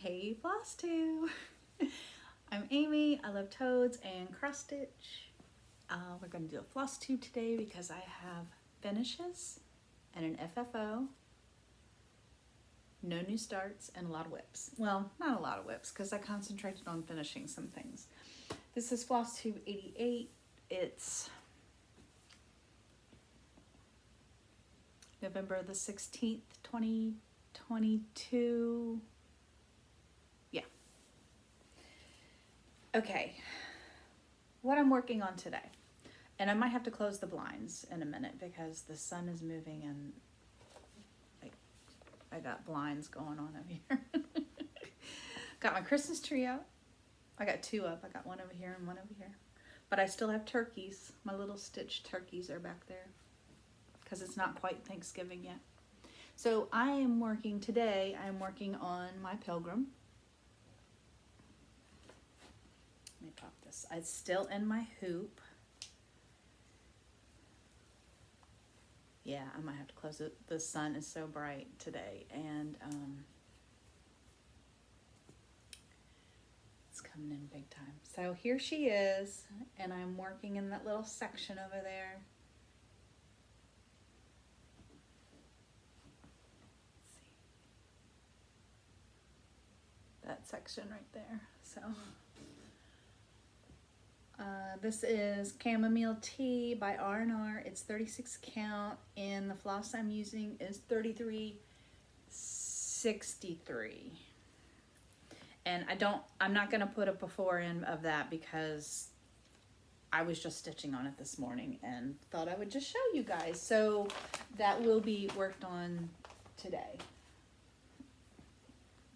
Hey Flosstube! I'm Amy. I love toads and cross stitch. We're going to do a floss tube today because I have finishes and an FFO, no new starts, and a lot of whips. Well, not a lot of whips because I concentrated on finishing some things. This is Flosstube 88. It's November the 16th, 2022. Yeah. Okay. What I'm working on today. And I might have to close the blinds in a minute because the sun is moving and I got blinds going on over here. Got my Christmas tree out. I got two up. I got one over here and one over here. But I still have turkeys. My little stitched turkeys are back there because it's not quite Thanksgiving yet. So I am working today. I'm working on my pilgrim. Let me pop this. It's still in my hoop. Yeah, I might have to close it. The sun is so bright today, and it's coming in big time. So here she is, and I'm working in that little section over there. Let's see. That section right there. So this is Chamomile Tea by R&R. It's 36 count, and the floss I'm using is 3363. And I'm not gonna put a before in of that because I was just stitching on it this morning and thought I would just show you guys. So that will be worked on today.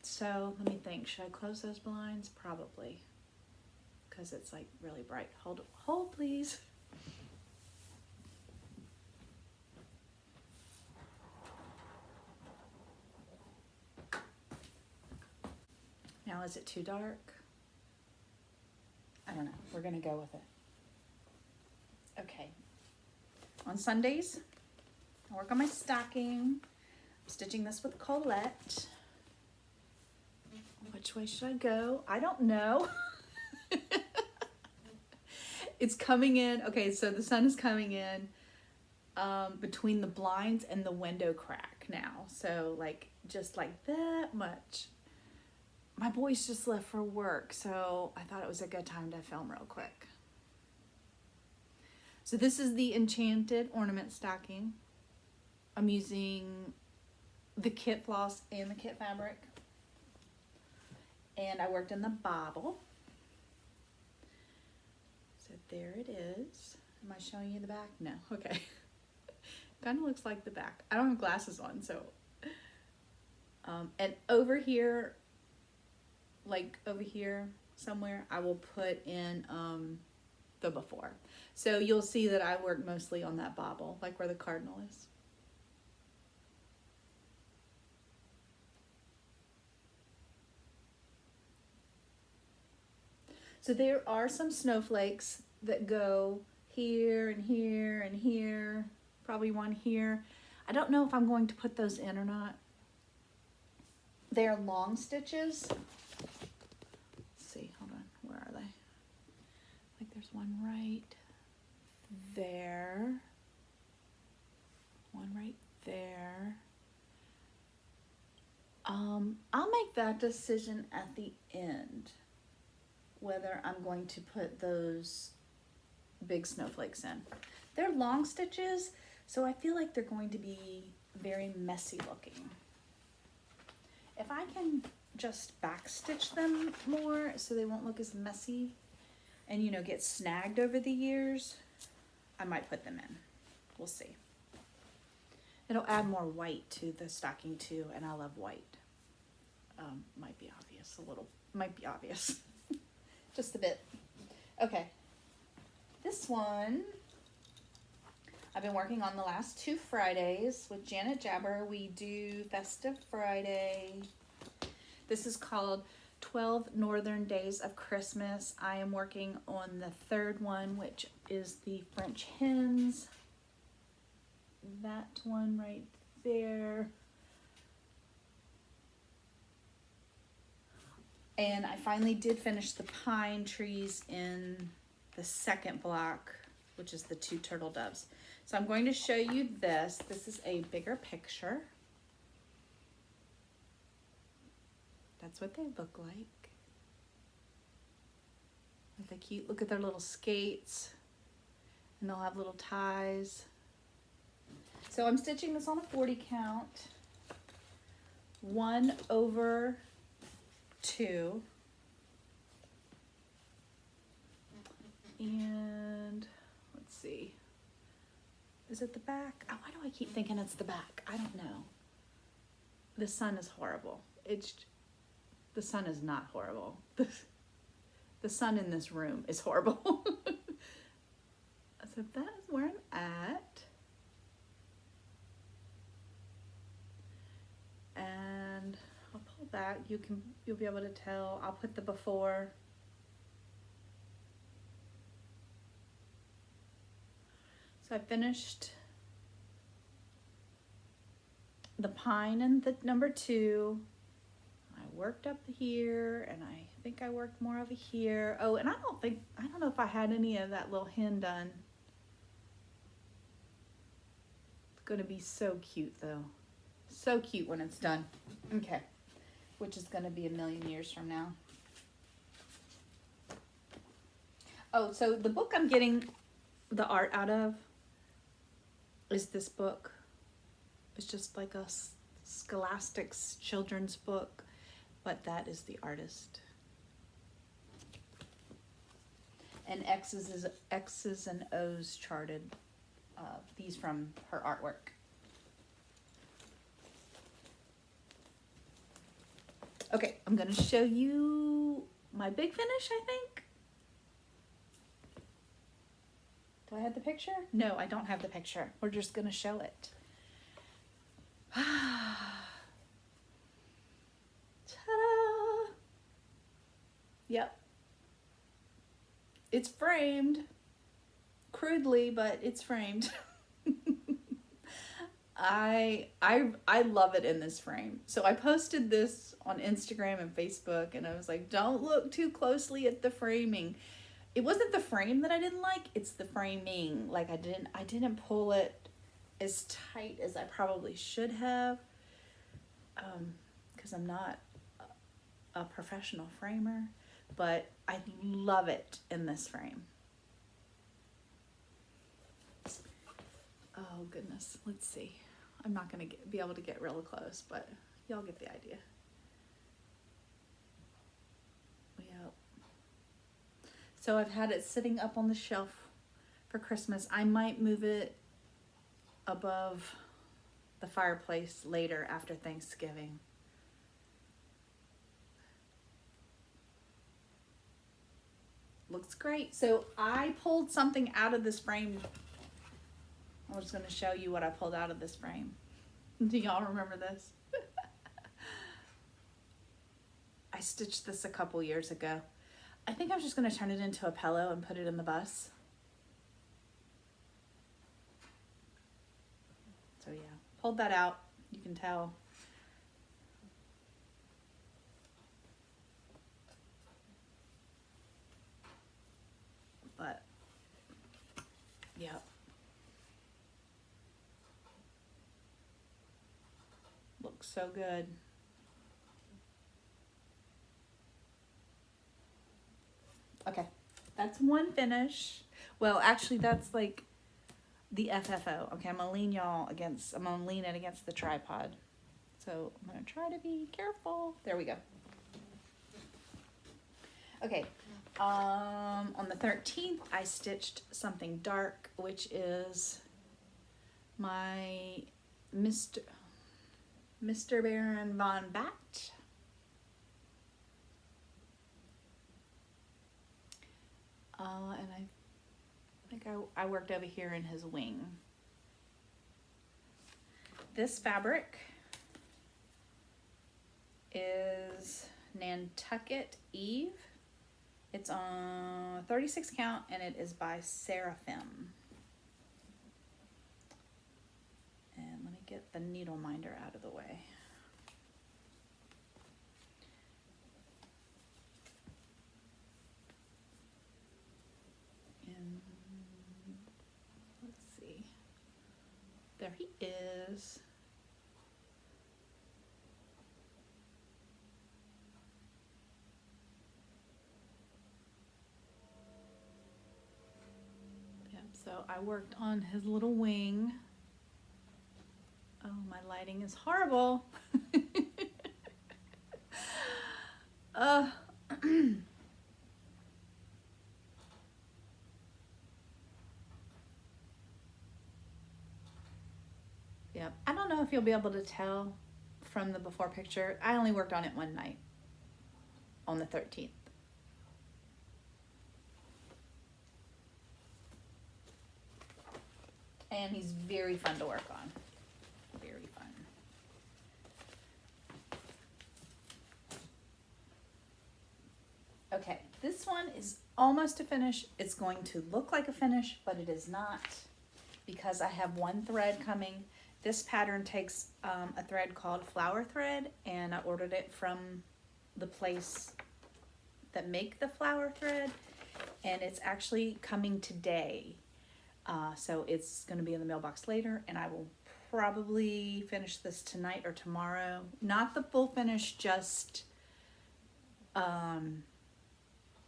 So let me think, should I close those blinds? Probably. Because it's like really bright. Hold please. Now is it too dark? I don't know. We're gonna go with it. Okay. On Sundays, I work on my stocking. I'm stitching this with Colette. Which way should I go? I don't know. It's coming in. Okay, so the sun is coming in between the blinds and the window crack now. So like just like that much. My boys just left for work, so I thought it was a good time to film real quick. So this is the Enchanted Ornament Stocking. I'm using the kit floss and the kit fabric. And I worked in the bobble. So there it is. Am I showing you the back? No, okay. Kind of looks like the back. I don't have glasses on, so. And over here, like over here somewhere, I will put in the before. So you'll see that I work mostly on that bobble, like where the cardinal is. So there are some snowflakes that go here and here and here, probably one here. I don't know if I'm going to put those in or not. They're long stitches. Let's see, hold on, where are they? Like there's one right there, one right there. I'll make that decision at the end, whether I'm going to put those big snowflakes in. They're long stitches, so I feel like they're going to be very messy looking. If I can just back stitch them more so they won't look as messy and, you know, get snagged over the years, I might put them in. We'll see. It'll add more white to the stocking too, and I love white. Might be obvious a little, might be obvious. Just a bit. Okay. This one, I've been working on the last 2 Fridays with Janet Jabber. We do Festive Friday. This is called 12 Northern Days of Christmas. I am working on the 3rd one, which is the French hens. That one right there. And I finally did finish the pine trees in the second block, which is the 2 turtle doves. So I'm going to show you this. This is a bigger picture. That's what they look like. Aren't they cute? Look at their little skates. And they'll have little ties. So I'm stitching this on a 40 count. 1/2. And let's see. Is it the back? Oh, why do I keep thinking it's the back? I don't know. The sun is horrible. The sun is not horrible. The sun in this room is horrible. So that is where I'm at. And I'll pull back. You'll be able to tell. I'll put the before. So I finished the pine and the number 2. I worked up here, and I think I worked more over here. Oh, and I don't know if I had any of that little hen done. It's gonna be so cute though. So cute when it's done. Okay, which is gonna be a million years from now. Oh, so the book I'm getting the art out of is this book. It's just like a Scholastic's children's book, but that is the artist. And X's and O's charted. These from her artwork. Okay, I'm gonna show you my big finish, I think. Do I have the picture? No, I don't have the picture. We're just gonna show it. Ta-da! Yep. It's framed. Crudely, but it's framed. I love it in this frame. So I posted this on Instagram and Facebook, and I was like, don't look too closely at the framing. It wasn't the frame that I didn't like, it's the framing. Like I didn't pull it as tight as I probably should have, because I'm not a professional framer, but I love it in this frame. Oh goodness, let's see. I'm not gonna be able to get real close, but y'all get the idea. Yep. So I've had it sitting up on the shelf for Christmas. I might move it above the fireplace later after Thanksgiving. Looks great. So I pulled something out of this frame. I'm just going to show you what I pulled out of this frame. Do y'all remember this? I stitched this a couple years ago. I think I'm just going to turn it into a pillow and put it in the bus. So yeah, pulled that out. You can tell. But, yeah. Looks so good. Okay, that's one finish. Well, actually that's like the FFO. Okay, I'm gonna lean it against the tripod. So I'm gonna try to be careful. There we go. Okay, on the 13th, I stitched something dark, which is my Mr. Baron von Bat. And I think I worked over here in his wing. This fabric is Nantucket Eve. It's on 36 count and it is by Seraphim. And let me get the needle minder out of the way. There he is. Yep, so I worked on his little wing. Oh, my lighting is horrible. uh, Yep. I don't know if you'll be able to tell from the before picture. I only worked on it one night on the 13th. And he's very fun to work on. Very fun. Okay, this one is almost a finish. It's going to look like a finish, but it is not because I have one thread coming. This pattern takes a thread called flower thread, and I ordered it from the place that make the flower thread, and it's actually coming today. So it's going to be in the mailbox later, and I will probably finish this tonight or tomorrow. Not the full finish, just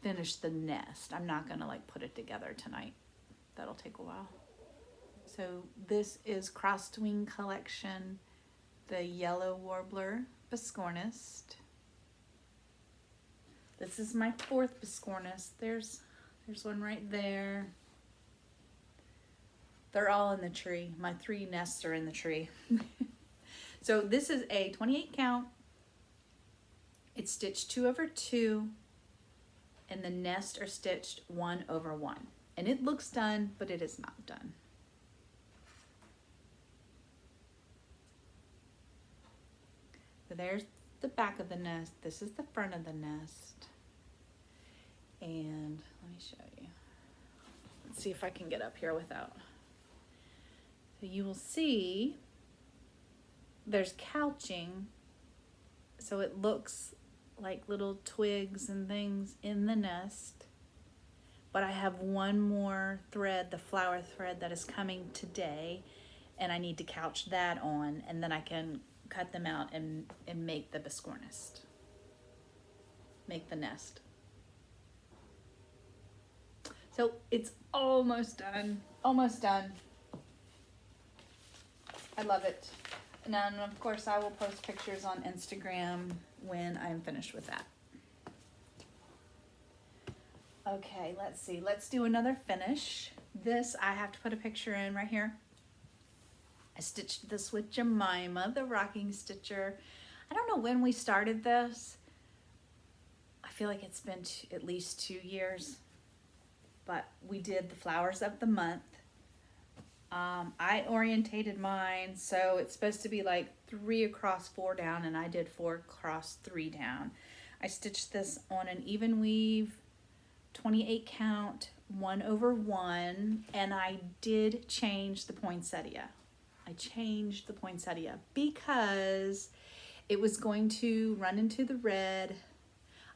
finish the nest. I'm not going to like put it together tonight. That'll take a while. So this is Crossed Wing Collection, the Yellow Warbler Biscornist. This is my 4th Biscornist. There's one right there. They're all in the tree. My 3 nests are in the tree. So this is a 28 count. It's stitched 2 over 2, and the nests are stitched 1 over 1. And it looks done, but it is not done. So there's the back of the nest. This is the front of the nest. And let me show you. Let's see if I can get up here without. So you will see there's couching. So it looks like little twigs and things in the nest. But I have one more thread, the flower thread, that is coming today. And I need to couch that on, and then I can cut them out and make the biscornist. Make the nest. So it's almost done. Almost done. I love it. And then of course I will post pictures on Instagram when I'm finished with that. Okay, let's see. Let's do another finish. This I have to put a picture in right here. I stitched this with Jemima, the rocking stitcher. I don't know when we started this. I feel like it's been at least 2 years. But we did the flowers of the month. I orientated mine, so it's supposed to be like 3 across 4 down, and I did 4 across 3 down. I stitched this on an even weave, 28 count, 1 over 1, and I did change the poinsettia. I changed the poinsettia because it was going to run into the red.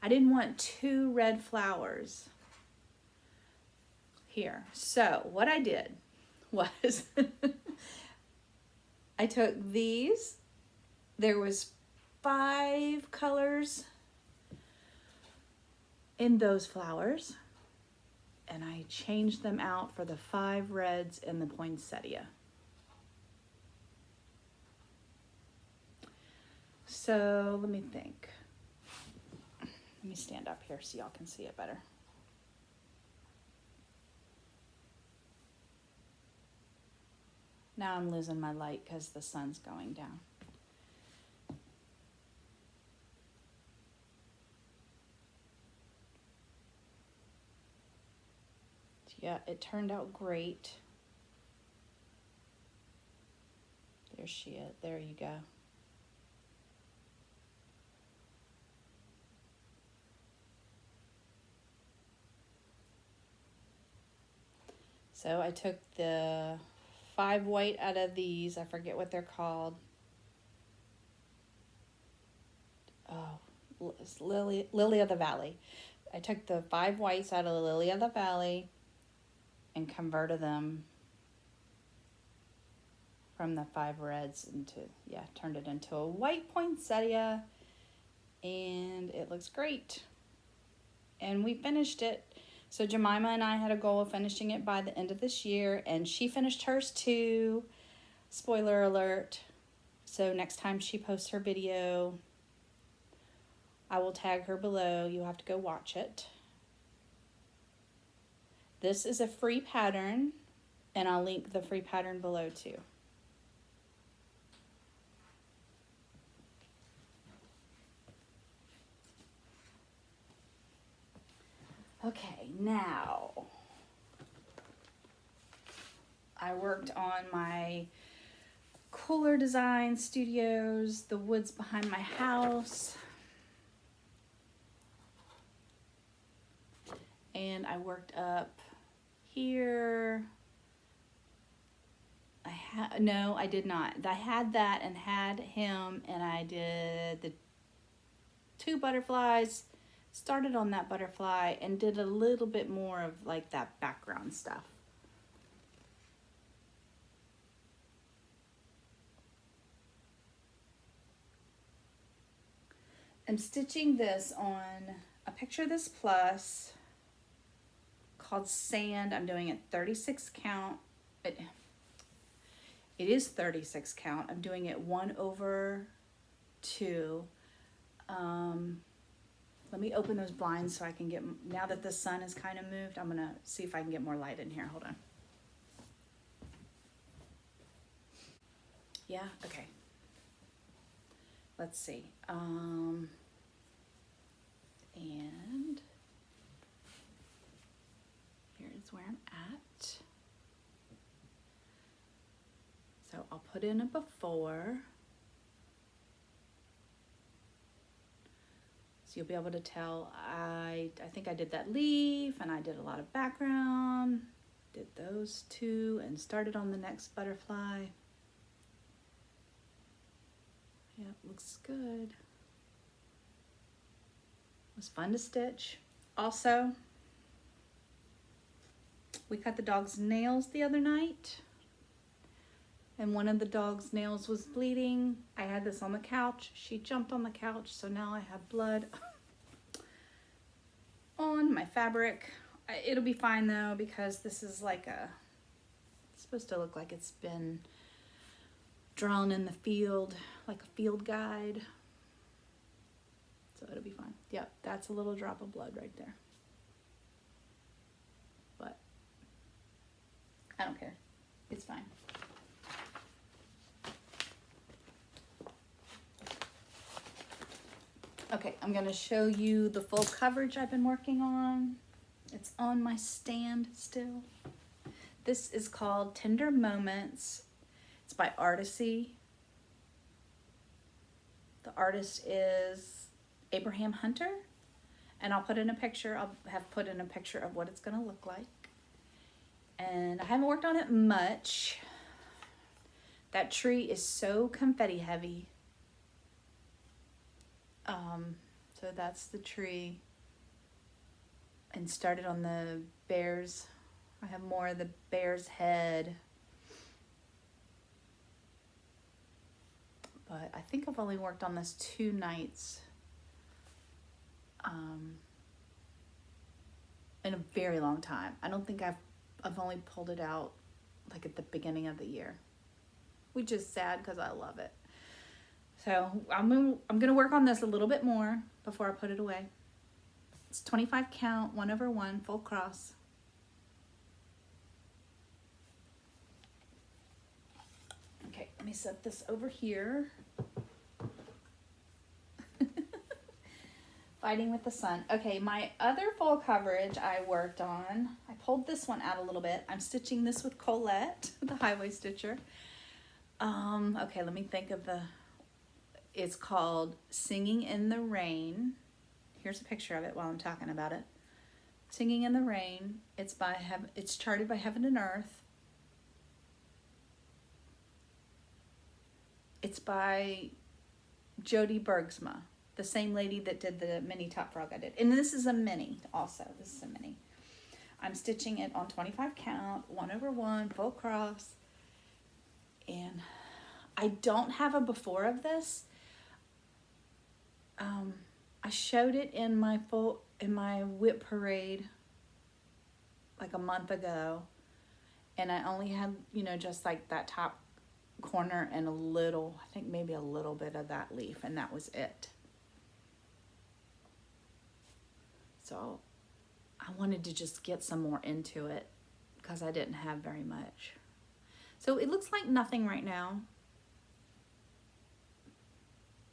I didn't want 2 red flowers here. So what I did was I took these. There was 5 colors in those flowers, and I changed them out for the 5 reds in the poinsettia. So let me think. Let me stand up here so y'all can see it better. Now I'm losing my light because the sun's going down. Yeah, it turned out great. There she is. There you go. So I took the 5 white out of these. I forget what they're called. Oh, it's Lily of the Valley. I took the 5 whites out of the Lily of the Valley and converted them from the 5 reds into, yeah, turned it into a white poinsettia, and it looks great. And we finished it. So Jemima and I had a goal of finishing it by the end of this year, and she finished hers too. Spoiler alert. So next time she posts her video, I will tag her below. You'll have to go watch it. This is a free pattern, and I'll link the free pattern below too. Okay, now I worked on my cooler design studios, the woods behind my house. And I worked up here. No, I did not. I had that and had him, and I did the 2 butterflies, started on that butterfly, and did a little bit more of like that background stuff. I'm stitching this on a picture of this plus called Sand. I'm doing it 36 count. It is 36 count. I'm doing it 1/2. Let me open those blinds so I can get, now that the sun is kind of moved, I'm gonna see if I can get more light in here. Hold on. Yeah, okay. Let's see. And here's where I'm at. So I'll put in a before. So you'll be able to tell I think I did that leaf, and I did a lot of background. Did those 2 and started on the next butterfly. Yep, looks good. It was fun to stitch. Also, we cut the dog's nails the other night, and one of the dog's nails was bleeding. I had this on the couch. She jumped on the couch, so now I have blood on my fabric. It'll be fine though, because this is like it's supposed to look like it's been drawn in the field, like a field guide. So it'll be fine. Yep, that's a little drop of blood right there. But I don't care. It's fine. Okay, I'm gonna show you the full coverage I've been working on. It's on my stand still. This is called Tender Moments. It's by Artisy. The artist is Abraham Hunter, and I'll put in a picture. I'll have put in a picture of what it's gonna look like. And I haven't worked on it much. That tree is so confetti heavy. So that's the tree. And started on the bear's. I have more of the bear's head. But I think I've only worked on this 2 nights. In a very long time. I don't think I've only pulled it out like at the beginning of the year, which is sad because I love it. So I'm gonna work on this a little bit more before I put it away. It's 25 count, 1/1, full cross. Okay, let me set this over here. Fighting with the sun. Okay, my other full coverage I worked on, I pulled this one out a little bit. I'm stitching this with Colette, the highway stitcher. Okay, let me think of it's called Singing in the Rain. Here's a picture of it while I'm talking about it. Singing in the Rain. It's charted by Heaven and Earth. It's by Jody Bergsma, the same lady that did the mini top frog I did. And this is a mini also. This is a mini. I'm stitching it on 25 count, 1/1, full cross. And I don't have a before of this. I showed it in my whip parade like a month ago, and I only had, you know, just like that top corner and a little, I think maybe a little bit of that leaf, and that was it. So I wanted to just get some more into it because I didn't have very much. So it looks like nothing right now,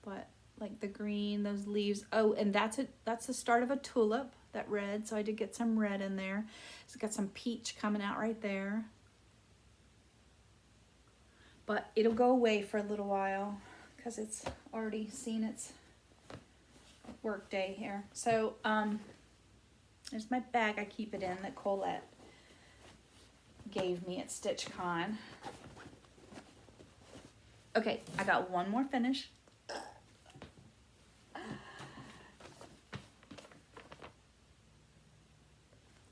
but like the green, those leaves. Oh, and that's the start of a tulip, that red. So I did get some red in there. It's got some peach coming out right there. But it'll go away for a little while because it's already seen its work day here. So there's my bag I keep it in that Colette gave me at StitchCon. Okay, I got one more finish.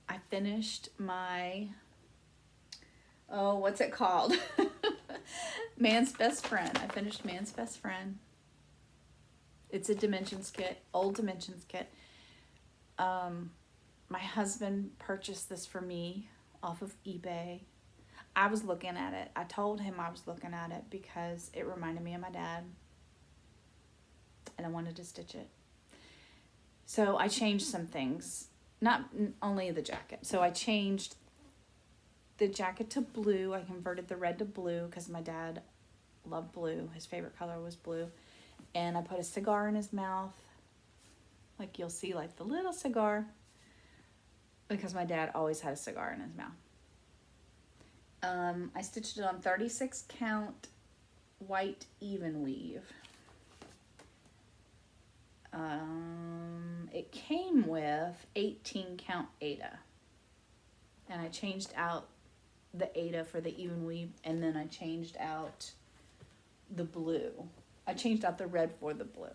I finished my, oh, what's it called? Man's Best Friend. I finished Man's Best Friend. It's a dimensions kit, old dimensions kit. My husband purchased this for me off of eBay. I was looking at it. I told him I was looking at it because it reminded me of my dad. And I wanted to stitch it. So I changed some things. Not only the jacket. So I changed the jacket to blue. I converted the red to blue because my dad loved blue. His favorite color was blue. And I put a cigar in his mouth. Like you'll see, like the little cigar. Because my dad always had a cigar in his mouth. I stitched it on 36 count white even weave. It came with 18 count Aida. And I changed out the Aida for the even weave, and then I changed out the blue. I changed out the red for the blue.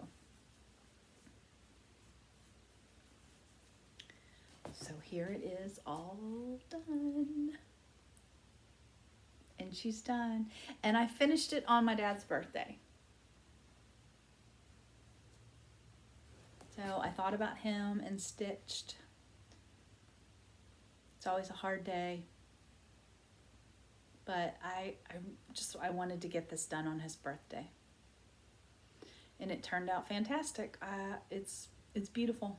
So here it is, all done. And she's done. And I finished it on my dad's birthday. So I thought about him and stitched. It's always a hard day. But I wanted to get this done on his birthday. And it turned out fantastic. It's beautiful.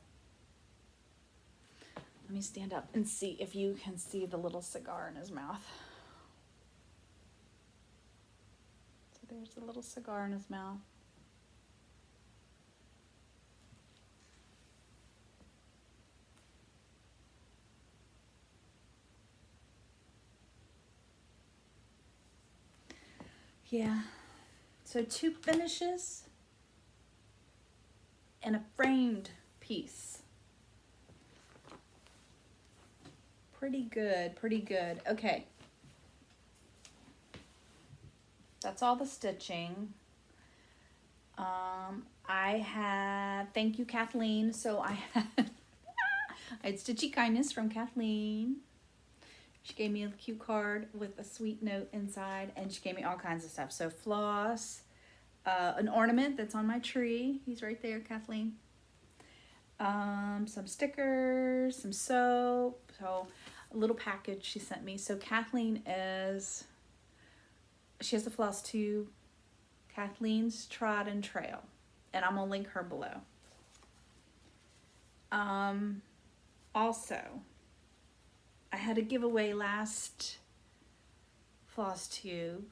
Let me stand up and see if you can see the little cigar in his mouth. So there's a little cigar in his mouth. Yeah, so 2 finishes and a framed piece. Pretty good, pretty good. Okay. That's all the stitching. Thank you, Kathleen. So I had Stitchy Kindness from Kathleen. She gave me a cute card with a sweet note inside, and she gave me all kinds of stuff. So floss, an ornament that's on my tree. He's right there, Kathleen. Some stickers, some soap. So a little package she sent me. So Kathleen she has a Flosstube, Kathleen's Trodden Trail, and I'm gonna link her below. Also, I had a giveaway last Flosstube.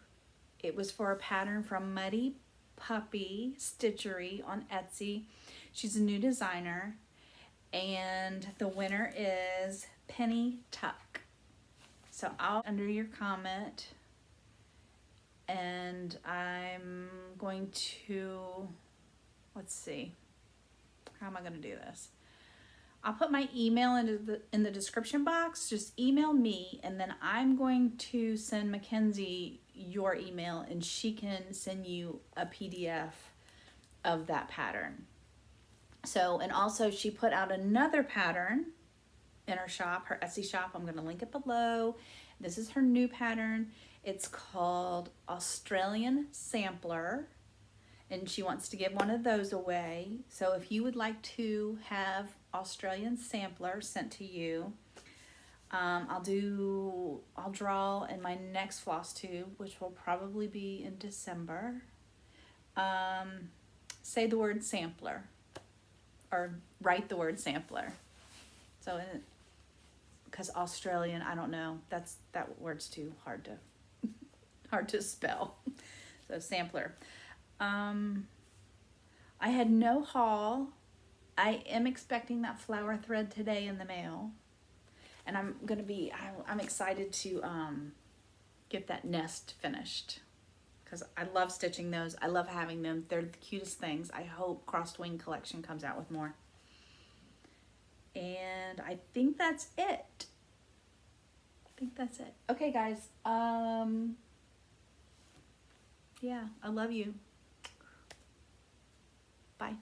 It was for a pattern from Muddy Puppy Stitchery on Etsy. She's a new designer, and the winner is Penny Tuck. So I'll under your comment, and I'm going to, let's see, how am I going to do this? I'll put my email in the description box. Just email me, and then I'm going to send Mackenzie your email, and she can send you a PDF of that pattern. So, and also she put out another pattern in her shop, her Etsy shop. I'm going to link it below. This is her new pattern. It's called Australian Sampler, and she wants to give one of those away. So if you would like to have Australian Sampler sent to you, I'll draw in my next Flosstube, which will probably be in December. Say the word sampler, or write the word sampler. So, because Australian, I don't know, that word's too hard to spell. So sampler. I had no haul. I am expecting that flower thread today in the mail, and I'm excited to get that nest finished, because I love stitching those. I love having them. They're the cutest things. I hope Crossed Wing Collection comes out with more. And I think that's it. Okay, guys. Yeah, I love you. Bye.